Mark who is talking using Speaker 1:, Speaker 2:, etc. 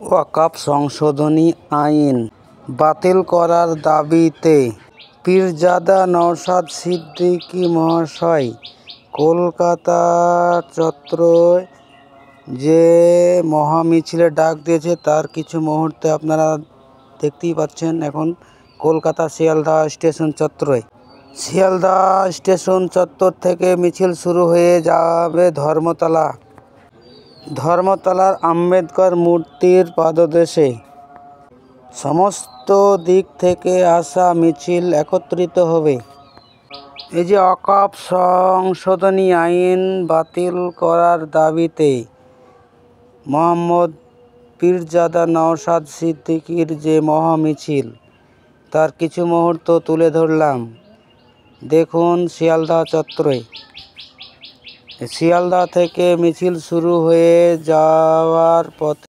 Speaker 1: ওয়াকফ সংশোধনী আইন বাতিল করার দাবিতে পীরজাদা নওশাদ সিদ্দিকী মহাশয় কলকাতা চত্বরে যে মহামিছিলের ডাক দিয়েছে তার কিছু মুহূর্তে আপনারা দেখতেই পাচ্ছেন। এখন কলকাতা শিয়ালদহ স্টেশন চত্বরে, শিয়ালদহ স্টেশন চত্বর থেকে মিছিল শুরু হয়ে যাবে ধর্মতলার আম্বেদকর মূর্তির পাদদেশে। সমস্ত দিক থেকে আসা মিছিল একত্রিত হবে। এই যে ওয়াকফ সংশোধনী আইন বাতিল করার দাবিতে মোহাম্মদ পীরজাদা নওশাদ সিদ্দিকীর যে মহামিছিল, তার কিছু মুহূর্ত তুলে ধরলাম। দেখুন শিয়ালদহ চত্বরে, শিয়ালদহ থেকে মিছিল শুরু হয়ে যাওয়ার পথে